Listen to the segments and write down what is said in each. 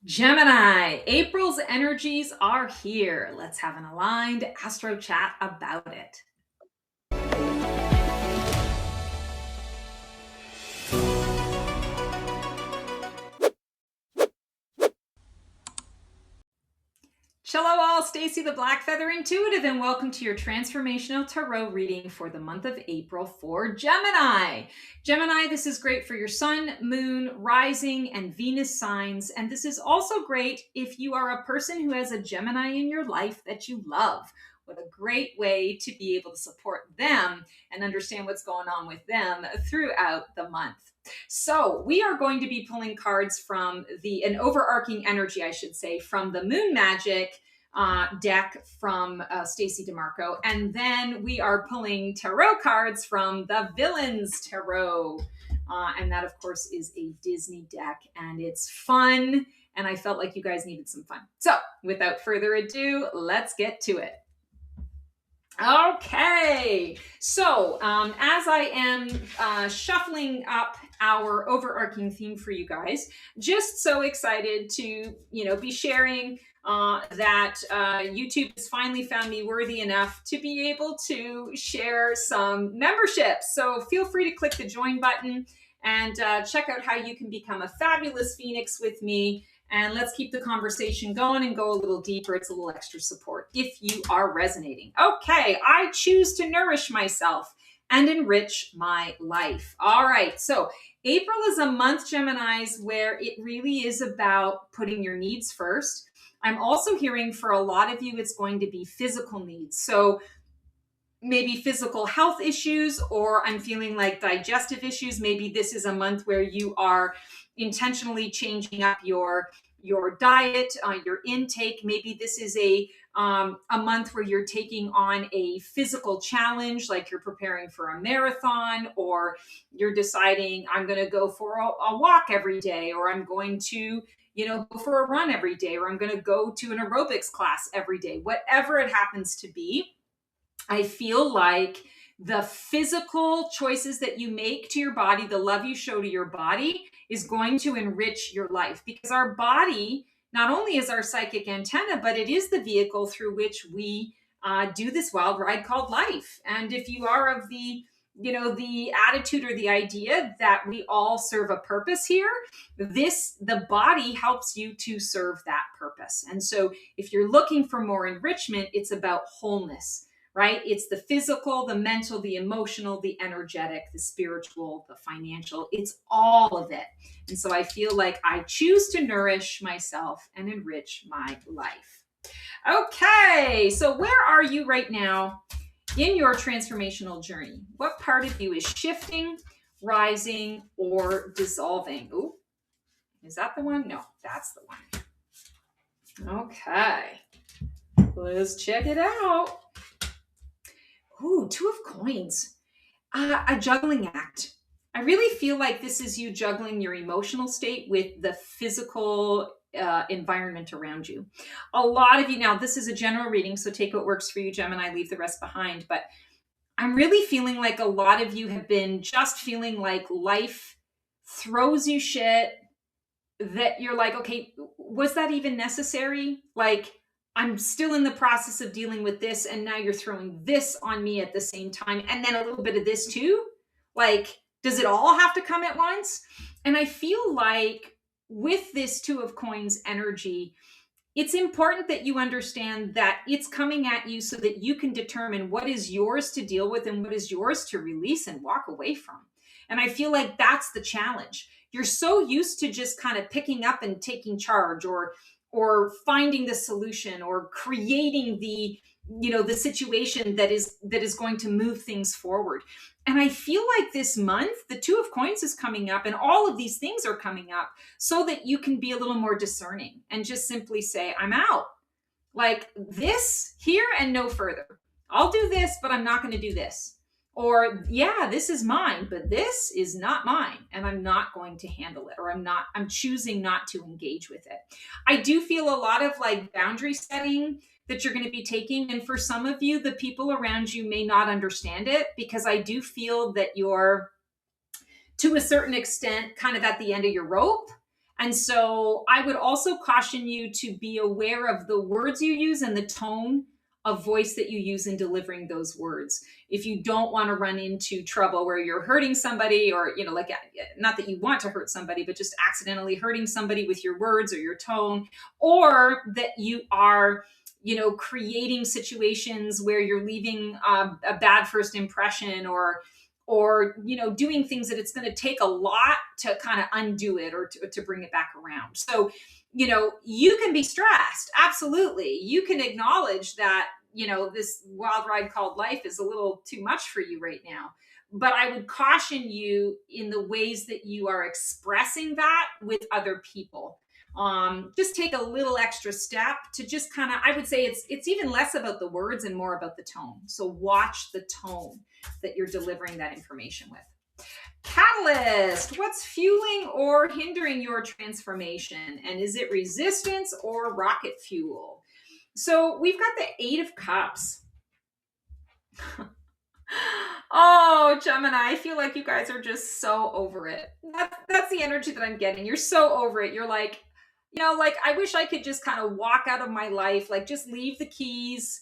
Gemini, April's energies are here. Let's have an aligned astro chat about it. Hello all, Stacy the Black Feather Intuitive, and welcome to your Transformational Tarot reading for the month of April for Gemini. Gemini, this is great for your Sun, Moon, Rising, and Venus signs, and this is also great if you are a person who has a Gemini in your life that you love. What a great way to be able to support them and understand what's going on with them throughout the month. So we are going to be pulling cards from an overarching energy, I should say, from the Moon Magic deck from Stacy DeMarco. And then we are pulling tarot cards from the Villains Tarot. And that, of course, is a Disney deck. And it's fun. And I felt like you guys needed some fun. So without further ado, let's get to it. Okay, so as I am shuffling up our overarching theme for you guys, just so excited to be sharing that YouTube has finally found me worthy enough to be able to share some memberships. So feel free to click the join button and check out how you can become a fabulous Phoenix with me. And let's keep the conversation going and go a little deeper. It's a little extra support if you are resonating. Okay, I choose to nourish myself and enrich my life. All right, so April is a month, Geminis, where it really is about putting your needs first. I'm also hearing for a lot of you, it's going to be physical needs. So maybe physical health issues, or I'm feeling like digestive issues. Maybe this is a month where you are intentionally changing up your diet, your intake. Maybe this is a month where you're taking on a physical challenge, like you're preparing for a marathon, or you're deciding I'm going to go for a walk every day, or I'm going to go for a run every day, or I'm going to go to an aerobics class every day. Whatever it happens to be, I feel like the physical choices that you make to your body, the love you show to your body, is going to enrich your life, because our body not only is our psychic antenna, but it is the vehicle through which we do this wild ride called life. And if you are of the attitude or the idea that we all serve a purpose here, the body helps you to serve that purpose. And so if you're looking for more enrichment, it's about wholeness, right? It's the physical, the mental, the emotional, the energetic, the spiritual, the financial. It's all of it. And so I feel like I choose to nourish myself and enrich my life. Okay, so where are you right now in your transformational journey? What part of you is shifting, rising, or dissolving? Ooh, is that the one? No, that's the one. Okay, let's check it out. Ooh, Two of Coins. A juggling act. I really feel like this is you juggling your emotional state with the physical environment around you. A lot of you, now this is a general reading, so take what works for you, Gemini, leave the rest behind. But I'm really feeling like a lot of you have been just feeling like life throws you shit that you're like, okay, was that even necessary? Like, I'm still in the process of dealing with this, and now you're throwing this on me at the same time, and then a little bit of this too. Like, does it all have to come at once? And I feel like with this Two of Coins energy, it's important that you understand that it's coming at you so that you can determine what is yours to deal with and what is yours to release and walk away from. And I feel like that's the challenge. You're so used to just kind of picking up and taking charge, or finding the solution, or creating the situation that is going to move things forward. And I feel like this month the Two of Coins is coming up, and all of these things are coming up so that you can be a little more discerning and just simply say, I'm out. Like, this here and no further. I'll do this, but I'm not going to do this. Or, yeah, this is mine, but this is not mine, and I'm not going to handle it, or I'm choosing not to engage with it. I do feel a lot of like boundary setting that you're going to be taking. And for some of you, the people around you may not understand it, because I do feel that you're, to a certain extent, kind of at the end of your rope. And so I would also caution you to be aware of the words you use and the tone of voice that you use in delivering those words. If you don't want to run into trouble where you're hurting somebody, or, like, not that you want to hurt somebody, but just accidentally hurting somebody with your words or your tone, or that you are, creating situations where you're leaving a bad first impression, or doing things that it's going to take a lot to kind of undo it, or to bring it back around. So you can be stressed, absolutely. You can acknowledge that this wild ride called life is a little too much for you right now, but I would caution you in the ways that you are expressing that with other people. Just take a little extra step to just kind of, I would say it's even less about the words and more about the tone. So watch the tone that you're delivering that information with. Catalyst, what's fueling or hindering your transformation? And is it resistance or rocket fuel? So we've got the Eight of Cups. Oh, Gemini, I feel like you guys are just so over it. That's the energy that I'm getting. You're so over it. You're like, like, I wish I could just kind of walk out of my life, like just leave the keys,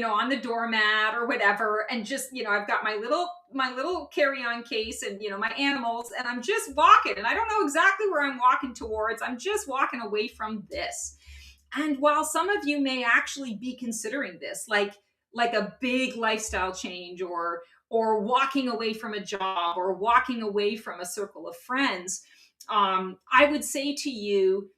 on the doormat or whatever. And just, I've got my little carry-on case and, my animals, and I'm just walking, and I don't know exactly where I'm walking towards. I'm just walking away from this. And while some of you may actually be considering this, like a big lifestyle change, or walking away from a job, or walking away from a circle of friends, I would say to you,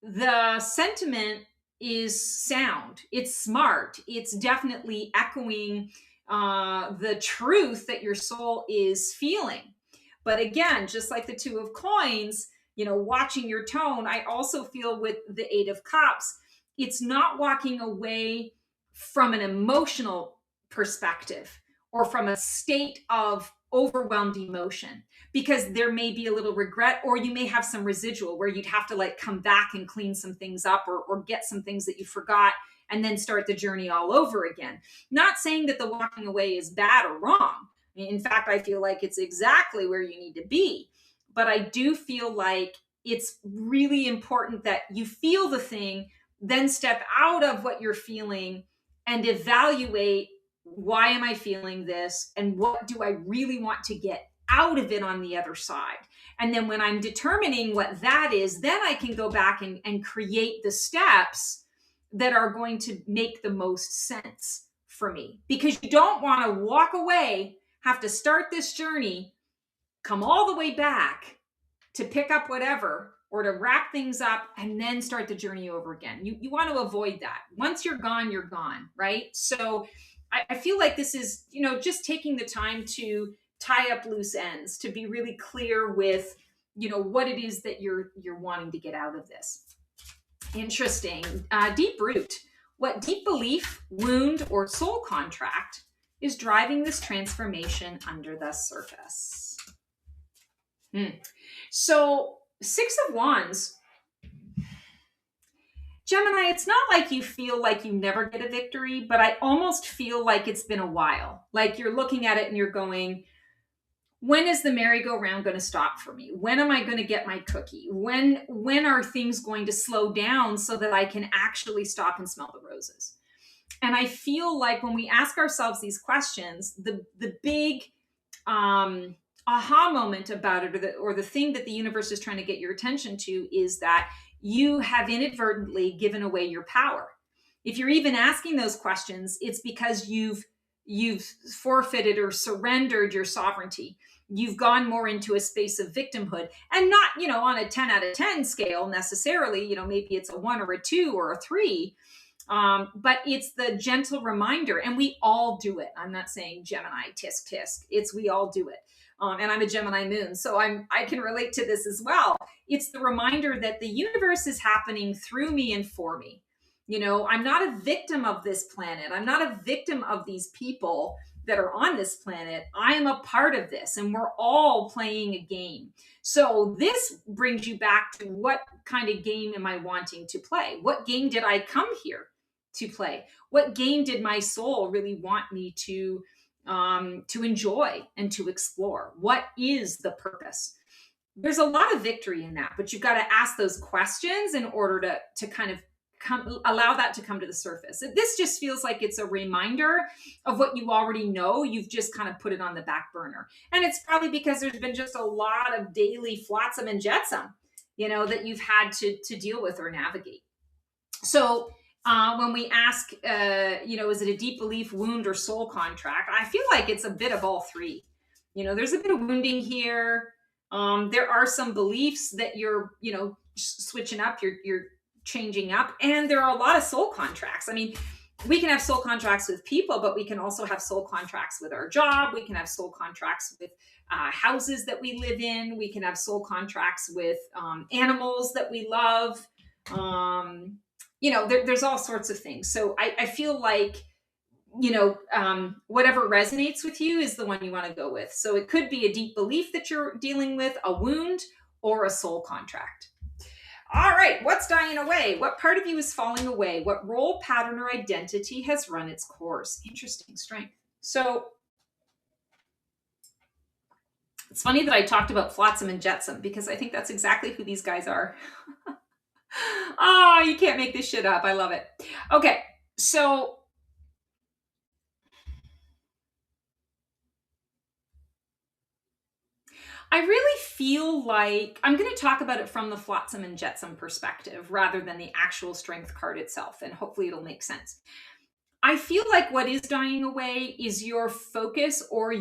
the sentiment is sound. It's smart. It's definitely echoing the truth that your soul is feeling. But again, just like the Two of Coins, watching your tone, I also feel with the Eight of Cups, it's not walking away from an emotional perspective or from a state of overwhelmed emotion, because there may be a little regret, or you may have some residual where you'd have to like come back and clean some things up, or get some things that you forgot, and then start the journey all over again. Not saying that the walking away is bad or wrong. In fact, I feel like it's exactly where you need to be. But I do feel like it's really important that you feel the thing, then step out of what you're feeling and evaluate, why am I feeling this? And what do I really want to get out of it on the other side? And then when I'm determining what that is, then I can go back and create the steps that are going to make the most sense for me. Because you don't want to walk away, have to start this journey, come all the way back to pick up whatever, or to wrap things up and then start the journey over again. You want to avoid that. Once you're gone, right? So I feel like this is, just taking the time to tie up loose ends, to be really clear with, what it is that you're wanting to get out of this. Interesting. Deep root. What deep belief, wound, or soul contract is driving this transformation under the surface? So, Six of Wands. Gemini, it's not like you feel like you never get a victory, but I almost feel like it's been a while. Like you're looking at it and you're going, when is the merry-go-round going to stop for me? When am I going to get my cookie? When are things going to slow down so that I can actually stop and smell the roses? And I feel like when we ask ourselves these questions, the big aha moment about it, or the thing that the universe is trying to get your attention to, is that you have inadvertently given away your power. If you're even asking those questions, it's because you've forfeited or surrendered your sovereignty. You've gone more into a space of victimhood, and not, on a 10 out of 10 scale necessarily, maybe it's a 1 or a 2 or a 3. But it's the gentle reminder, and we all do it. I'm not saying Gemini, tisk, tisk. It's we all do it. And I'm a Gemini moon, so I can relate to this as well. It's the reminder that the universe is happening through me and for me. I'm not a victim of this planet. I'm not a victim of these people that are on this planet. I am a part of this, and we're all playing a game. So this brings you back to, what kind of game am I wanting to play? What game did I come here to play? What game did my soul really want me to enjoy and to explore? What is the purpose? there's a lot of victory in that, but you've got to ask those questions in order to kind of allow that to come to the surface. This just feels like it's a reminder of what you already know. You've just kind of put it on the back burner. And it's probably because there's been just a lot of daily flotsam and jetsam, that you've had to deal with or navigate. So when we ask, is it a deep belief, wound, or soul contract? I feel like it's a bit of all three. There's a bit of wounding here. There are some beliefs that you're, switching up, you're changing up, and there are a lot of soul contracts. I mean, we can have soul contracts with people, but we can also have soul contracts with our job. We can have soul contracts with houses that we live in. We can have soul contracts with animals that we love. There's all sorts of things. So I feel like, whatever resonates with you is the one you want to go with. So it could be a deep belief that you're dealing with, a wound, or a soul contract. All right, what's dying away? What part of you is falling away? What role, pattern, or identity has run its course? Interesting. Strength. So it's funny that I talked about flotsam and jetsam, because I think that's exactly who these guys are. Oh, you can't make this shit up. I love it. Okay, so I really feel like I'm going to talk about it from the flotsam and jetsam perspective rather than the actual strength card itself, and hopefully it'll make sense. I feel like what is dying away is your focus, or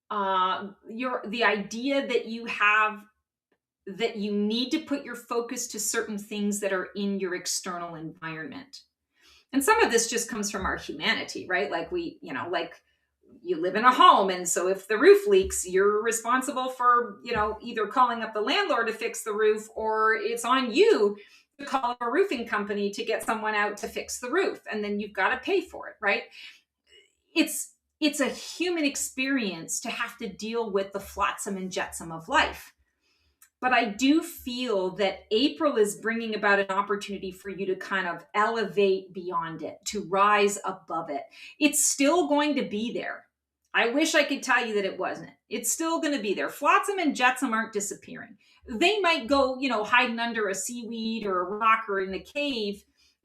the idea that you have, that you need to put your focus to certain things that are in your external environment. And some of this just comes from our humanity, right? Like you live in a home, and so if the roof leaks, you're responsible for, either calling up the landlord to fix the roof, or it's on you to call a roofing company to get someone out to fix the roof, and then you've got to pay for it, right? It's a human experience to have to deal with the flotsam and jetsam of life. But I do feel that April is bringing about an opportunity for you to kind of elevate beyond it, to rise above it. It's still going to be there. I wish I could tell you that it wasn't. It's still going to be there. Flotsam and jetsam aren't disappearing. They might go, hiding under a seaweed or a rock or in a cave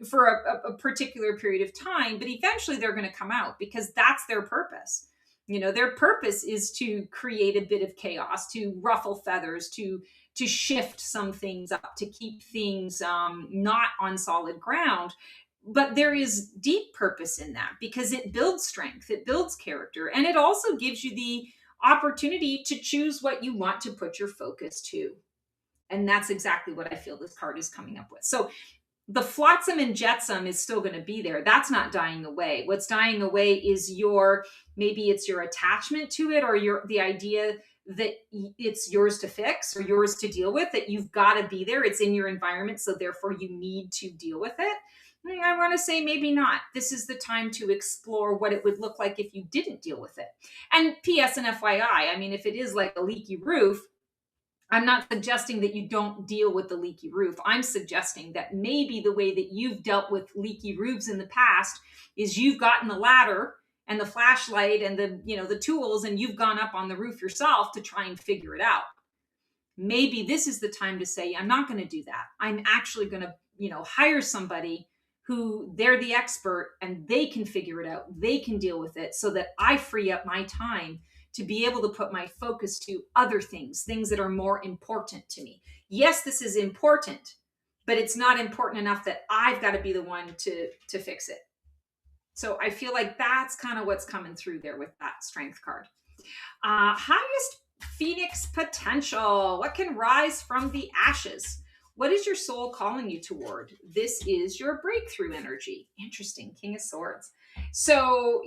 for a particular period of time, but eventually they're going to come out, because that's their purpose. Their purpose is to create a bit of chaos, to ruffle feathers, to shift some things up, to keep things not on solid ground. But there is deep purpose in that, because it builds strength, it builds character, and it also gives you the opportunity to choose what you want to put your focus to. And that's exactly what I feel this card is coming up with. So the flotsam and jetsam is still going to be there. That's not dying away. What's dying away is maybe it's your attachment to it, or the idea that it's yours to fix or yours to deal with, that you've got to be there. It's in your environment, so therefore you need to deal with it. I want to say maybe not. This is the time to explore what it would look like if you didn't deal with it. And PS and FYI, I mean, if it is like a leaky roof, I'm not suggesting that you don't deal with the leaky roof. I'm suggesting that maybe the way that you've dealt with leaky roofs in the past is you've gotten the ladder and the flashlight and the tools, and you've gone up on the roof yourself to try and figure it out. Maybe this is the time to say, I'm not going to do that. I'm actually going to, hire somebody who they're the expert and they can figure it out. They can deal with it, so that I free up my time to be able to put my focus to other things that are more important to me. Yes, this is important, but it's not important enough that I've got to be the one to fix it. So I feel like that's kind of what's coming through there with that strength card. Highest Phoenix potential. What can rise from the ashes? What is your soul calling you toward? This is your breakthrough energy. Interesting. King of Swords. So,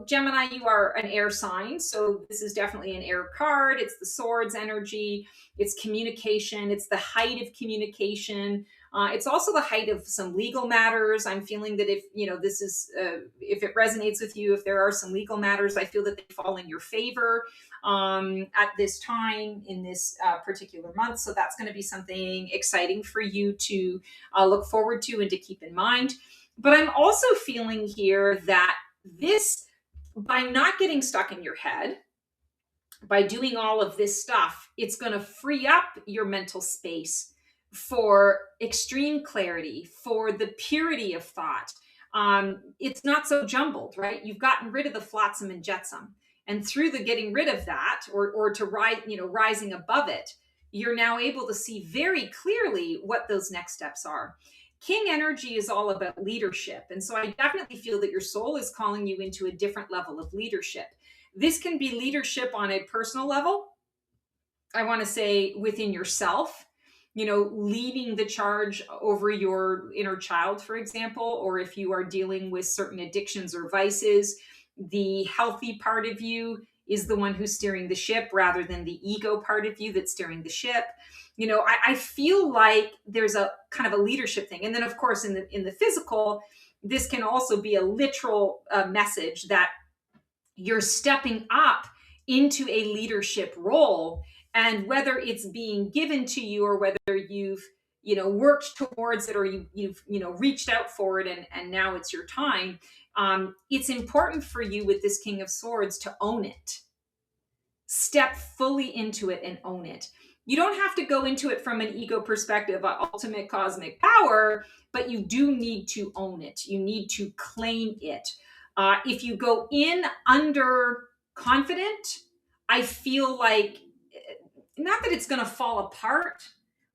Gemini, you are an air sign. So this is definitely an air card. It's the swords energy. It's communication. It's the height of communication. It's also the height of some legal matters. I'm feeling that if it resonates with you, if there are some legal matters, I feel that they fall in your favor at this time in this particular month. So that's going to be something exciting for you to look forward to and to keep in mind. But I'm also feeling here that this, by not getting stuck in your head, by doing all of this stuff, it's going to free up your mental space for extreme clarity, for the purity of thought. It's not so jumbled, right? You've gotten rid of the flotsam and jetsam. And through the getting rid of that, or to rising above it, you're now able to see very clearly what those next steps are. King energy is all about leadership. And so I definitely feel that your soul is calling you into a different level of leadership. This can be leadership on a personal level. I want to say within yourself, leading the charge over your inner child, for example, or if you are dealing with certain addictions or vices, the healthy part of you is the one who's steering the ship rather than the ego part of you that's steering the ship. I feel like there's a kind of a leadership thing. And then of course in the physical, this can also be a literal message that you're stepping up into a leadership role, and whether it's being given to you or whether you've worked towards it, or you've reached out for it, and now it's your time. It's important for you with this King of Swords to own it. Step fully into it and own it. You don't have to go into it from an ego perspective, ultimate cosmic power, but you do need to own it. You need to claim it. If you go in under confident, I feel like, not that it's going to fall apart,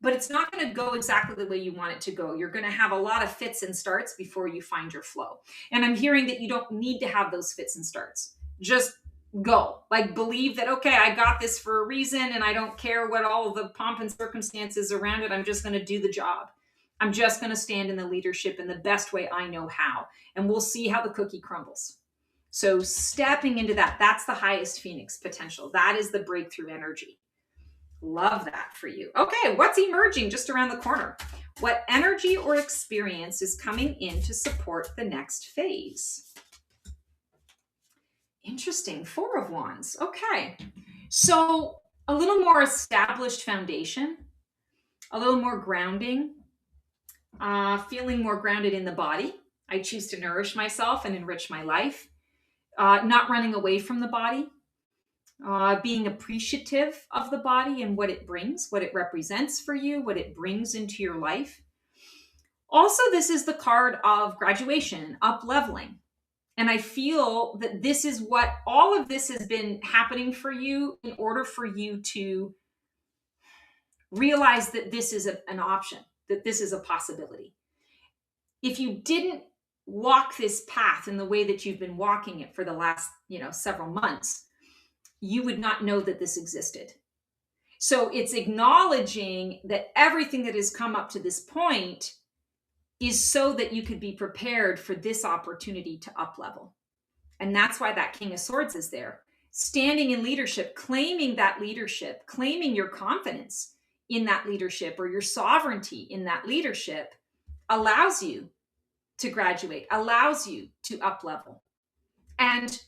but it's not going to go exactly the way you want it to go. You're going to have a lot of fits and starts before you find your flow. And I'm hearing that you don't need to have those fits and starts. Just go. Like, believe that, okay, I got this for a reason, and I don't care what all of the pomp and circumstances around it. I'm just going to do the job. I'm just going to stand in the leadership in the best way I know how. And we'll see how the cookie crumbles. So stepping into that, that's the highest Phoenix potential. That is the breakthrough energy. Love that for you. Okay, what's emerging just around the corner? What energy or experience is coming in to support the next phase? Interesting. 4 of Wands. Okay. So a little more established foundation, a little more grounding, feeling more grounded in the body. I choose to nourish myself and enrich my life. Not running away from the body. Being appreciative of the body and what it brings, what it represents for you, what it brings into your life. Also, this is the card of graduation, up leveling. And I feel that this is what all of this has been happening for you in order for you to realize that this is an option, that this is a possibility. If you didn't walk this path in the way that you've been walking it for the last, several months, you would not know that this existed. So it's acknowledging that everything that has come up to this point is so that you could be prepared for this opportunity to up level. And that's why that King of Swords is there. Standing in leadership, claiming that leadership, claiming your confidence in that leadership or your sovereignty in that leadership allows you to graduate, allows you to up level. And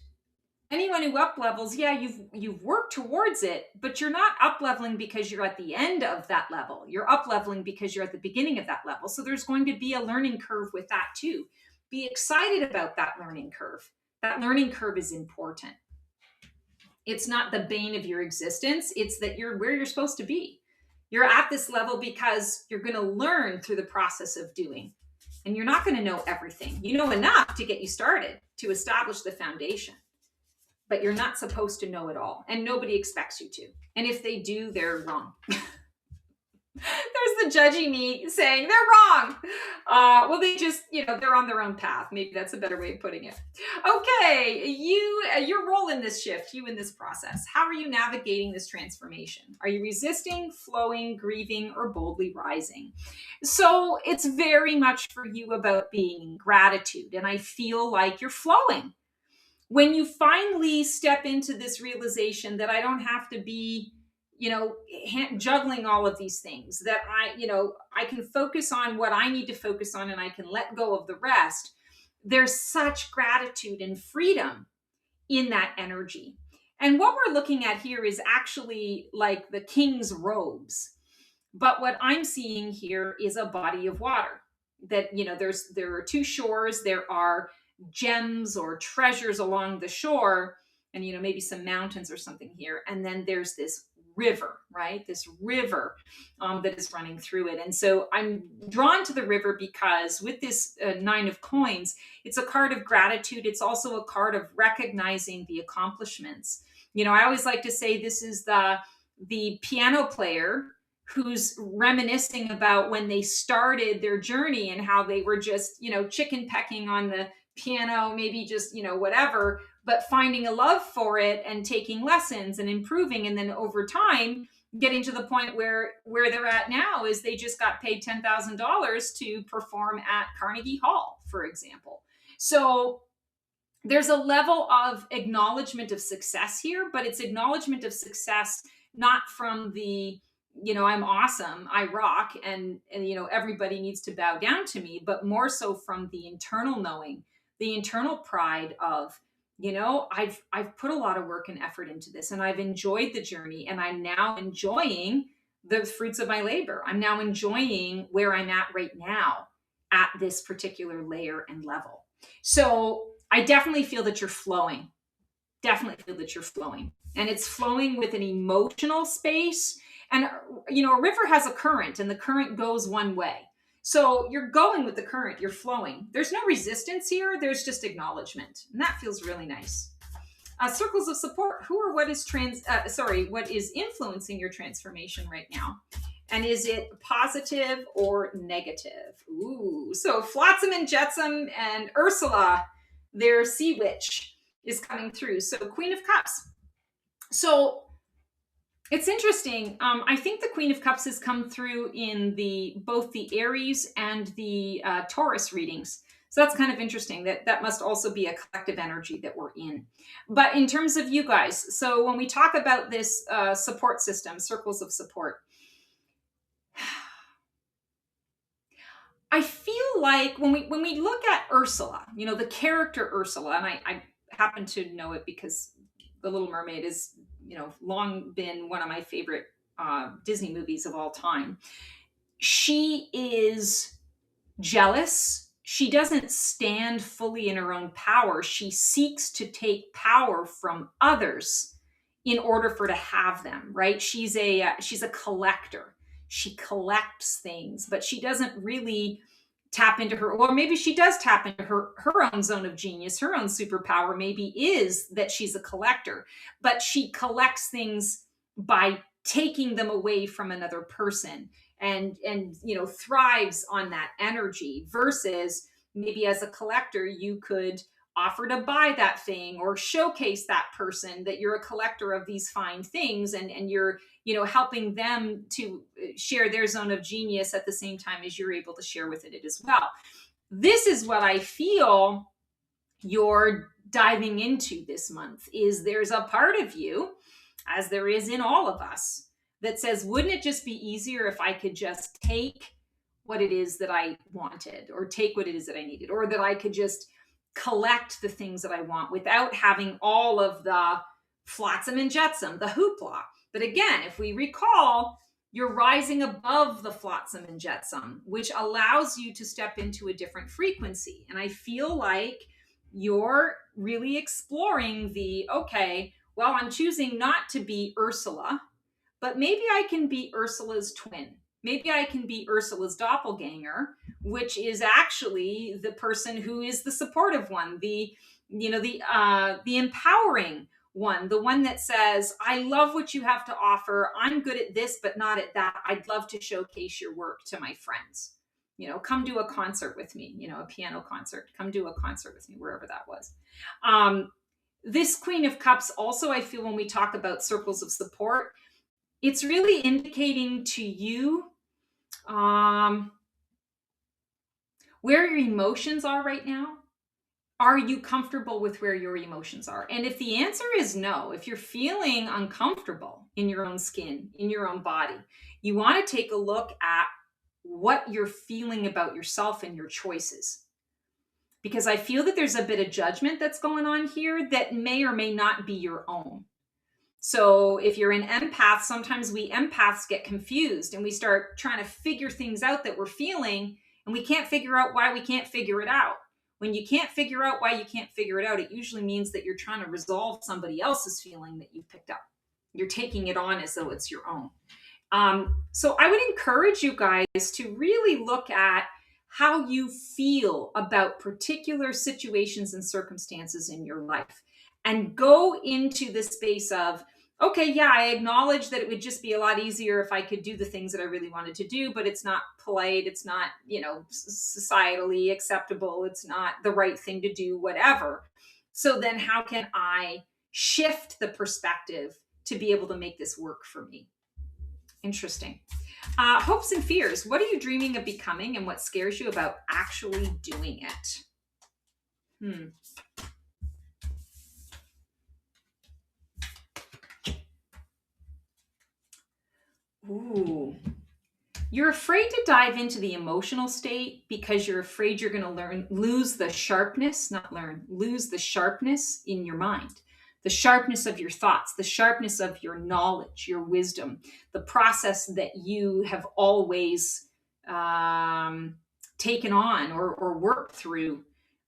anyone who up levels, yeah, you've worked towards it, but you're not up leveling because you're at the end of that level. You're up leveling because you're at the beginning of that level. So there's going to be a learning curve with that too. Be excited about that learning curve. That learning curve is important. It's not the bane of your existence. It's that you're where you're supposed to be. You're at this level because you're going to learn through the process of doing. And you're not going to know everything. You know enough to get you started, to establish the foundation. But you're not supposed to know it all. And nobody expects you to. And if they do, they're wrong. There's the judgy me saying they're wrong. Well, they just, they're on their own path. Maybe that's a better way of putting it. Okay, your role in this shift, you in this process. How are you navigating this transformation? Are you resisting, flowing, grieving, or boldly rising? So it's very much for you about being in gratitude. And I feel like you're flowing. When you finally step into this realization that I don't have to be, juggling all of these things, that I can focus on what I need to focus on and I can let go of the rest. There's such gratitude and freedom in that energy. And what we're looking at here is actually like the king's robes. But what I'm seeing here is a body of water that, there are 2 shores. There are gems or treasures along the shore. and, maybe some mountains or something here. And then there's this river, right? This river that is running through it. And so I'm drawn to the river because with this nine of coins, it's a card of gratitude. It's also a card of recognizing the accomplishments. I always like to say this is the piano player who's reminiscing about when they started their journey and how they were just, chicken pecking on the piano, maybe just, whatever, but finding a love for it and taking lessons and improving. And then over time, getting to the point where they're at now is they just got paid $10,000 to perform at Carnegie Hall, for example. So there's a level of acknowledgement of success here, but it's acknowledgement of success not from the, I'm awesome, I rock, and everybody needs to bow down to me, but more so from the internal knowing, the internal pride of, I've put a lot of work and effort into this, and I've enjoyed the journey, and I'm now enjoying the fruits of my labor. I'm now enjoying where I'm at right now at this particular layer and level. So I definitely feel that you're flowing. Definitely feel that you're flowing. And it's flowing with an emotional space. And, a river has a current, and the current goes one way. So you're going with the current, you're flowing. There's no resistance here. There's just acknowledgement. And that feels really nice. Circles of support. Who or what is what is influencing your transformation right now? And is it positive or negative? Ooh, so Flotsam and Jetsam and Ursula, their sea witch, is coming through. So Queen of Cups. So it's interesting. I think the Queen of Cups has come through in both the Aries and the Taurus readings. So that's kind of interesting. That must also be a collective energy that we're in. But in terms of you guys, so when we talk about this support system, circles of support, I feel like when we look at Ursula, the character Ursula, and I happen to know it because The Little Mermaid is, long been one of my favorite Disney movies of all time. She is jealous. She doesn't stand fully in her own power. She seeks to take power from others in order for to have them, right? She's a collector. She collects things, but she doesn't really tap into her, or maybe she does tap into her own zone of genius. Her own superpower maybe is that she's a collector, but she collects things by taking them away from another person and thrives on that energy, versus maybe as a collector you could offer to buy that thing or showcase that person that you're a collector of these fine things, and you're helping them to share their zone of genius at the same time as you're able to share with it as well. This is what I feel you're diving into this month. Is there's a part of you, as there is in all of us, that says, wouldn't it just be easier if I could just take what it is that I wanted, or take what it is that I needed, or that I could just collect the things that I want without having all of the flotsam and jetsam, the hoopla. But again, if we recall, you're rising above the flotsam and jetsam, which allows you to step into a different frequency. And I feel like you're really exploring okay, well, I'm choosing not to be Ursula, but maybe I can be Ursula's twin. Maybe I can be Ursula's doppelganger, which is actually the person who is the supportive one, the empowering one, the one that says, I love what you have to offer. I'm good at this, but not at that. I'd love to showcase your work to my friends. Come do a concert with me, a piano concert. Come do a concert with me, wherever that was. This Queen of Cups also, I feel when we talk about circles of support, it's really indicating to you where your emotions are right now. Are you comfortable with where your emotions are? And if the answer is no, if you're feeling uncomfortable in your own skin, in your own body, you want to take a look at what you're feeling about yourself and your choices. Because I feel that there's a bit of judgment that's going on here that may or may not be your own. So if you're an empath, sometimes we empaths get confused and we start trying to figure things out that we're feeling, and we can't figure out why we can't figure it out. When you can't figure out why you can't figure it out, it usually means that you're trying to resolve somebody else's feeling that you've picked up. You're taking it on as though it's your own. So I would encourage you guys to really look at how you feel about particular situations and circumstances in your life, and go into the space of, okay, yeah, I acknowledge that it would just be a lot easier if I could do the things that I really wanted to do, but it's not polite. It's not, societally acceptable. It's not the right thing to do, whatever. So then how can I shift the perspective to be able to make this work for me? Interesting. Hopes and fears. What are you dreaming of becoming, and what scares you about actually doing it? Ooh. You're afraid to dive into the emotional state because you're afraid you're going to lose the sharpness in your mind, the sharpness of your thoughts, the sharpness of your knowledge, your wisdom, the process that you have always taken on or worked through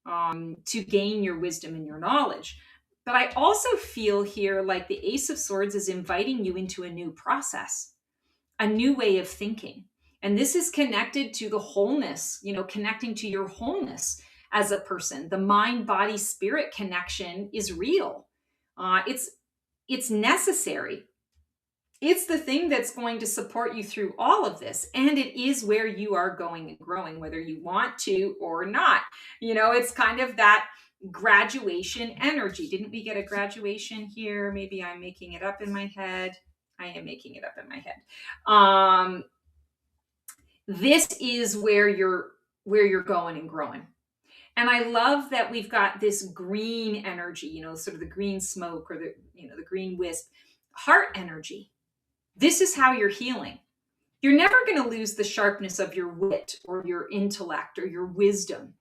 to gain your wisdom and your knowledge. But I also feel here like the Ace of Swords is inviting you into a new process, a new way of thinking. And this is connected to the wholeness, connecting to your wholeness as a person. The mind, body, spirit connection is real. It's necessary. It's the thing that's going to support you through all of this. And it is where you are going and growing, whether you want to or not. It's kind of that graduation energy. Didn't we get a graduation here? Maybe I'm making it up in my head. I am making it up in my head. This is where you're going and growing. And I love that we've got this green energy, sort of the green smoke, or the green wisp, heart energy. This is how you're healing. You're never going to lose the sharpness of your wit or your intellect or your wisdom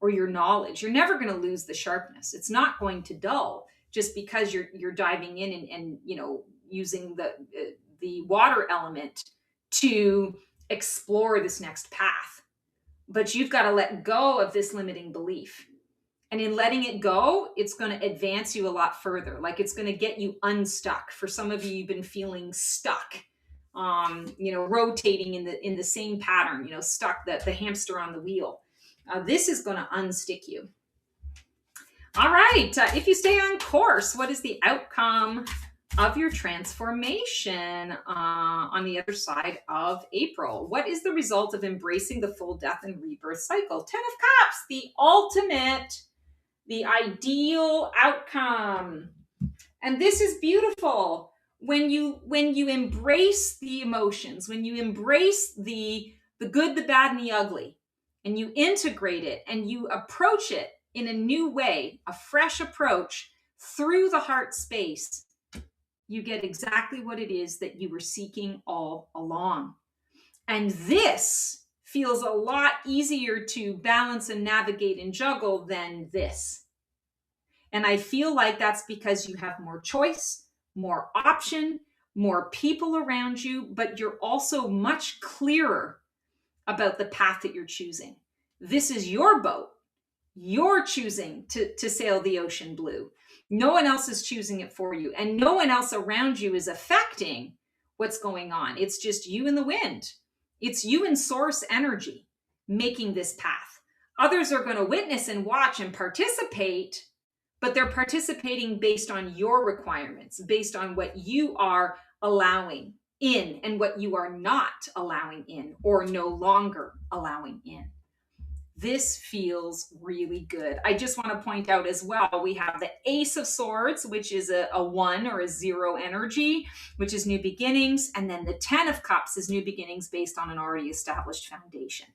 or your knowledge. You're never going to lose the sharpness. It's not going to dull just because you're diving in and using the water element to explore this next path. But you've got to let go of this limiting belief. And in letting it go, it's going to advance you a lot further. Like, it's going to get you unstuck. For some of you, you've been feeling stuck, rotating in the same pattern, stuck, the hamster on the wheel. This is going to unstick you. All right. If you stay on course, what is the outcome of your transformation on the other side of April? What is the result of embracing the full death and rebirth cycle? 10 of Cups, the ultimate, the ideal outcome. And this is beautiful. When you embrace the emotions, when you embrace the good, the bad, and the ugly, and you integrate it and you approach it in a new way, a fresh approach through the heart space, you get exactly what it is that you were seeking all along. And this feels a lot easier to balance and navigate and juggle than this. And I feel like that's because you have more choice, more option, more people around you, but you're also much clearer about the path that you're choosing. This is your boat. You're choosing to sail the ocean blue. No one else is choosing it for you, and no one else around you is affecting what's going on. It's just you and the wind. It's you and source energy making this path. Others are going to witness and watch and participate, but they're participating based on your requirements, based on what you are allowing in and what you are not allowing in or no longer allowing in. This feels really good. I just want to point out as well, we have the Ace of Swords, which is a 1 or a 0 energy, which is new beginnings. And then the 10 of Cups is new beginnings based on an already established foundation.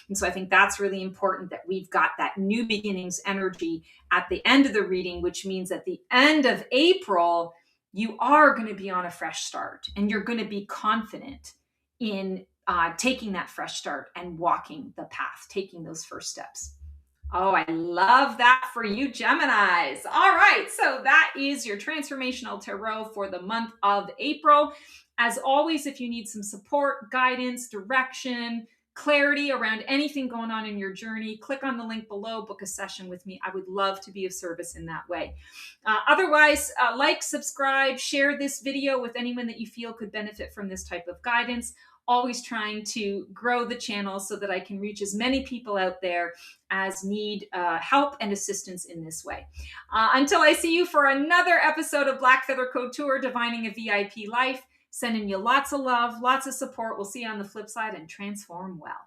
And so I think that's really important that we've got that new beginnings energy at the end of the reading, which means at the end of April, you are going to be on a fresh start and you're going to be confident in taking that fresh start and walking the path, taking those first steps. Oh, I love that for you, Geminis. All right, so that is your transformational tarot for the month of April. As always, if you need some support, guidance, direction, clarity around anything going on in your journey, click on the link below, book a session with me. I would love to be of service in that way. Otherwise, like, subscribe, share this video with anyone that you feel could benefit from this type of guidance. Always trying to grow the channel so that I can reach as many people out there as need help and assistance in this way. Until I see you for another episode of Black Feather Couture, Divining a VIP Life, sending you lots of love, lots of support. We'll see you on the flip side, and transform well.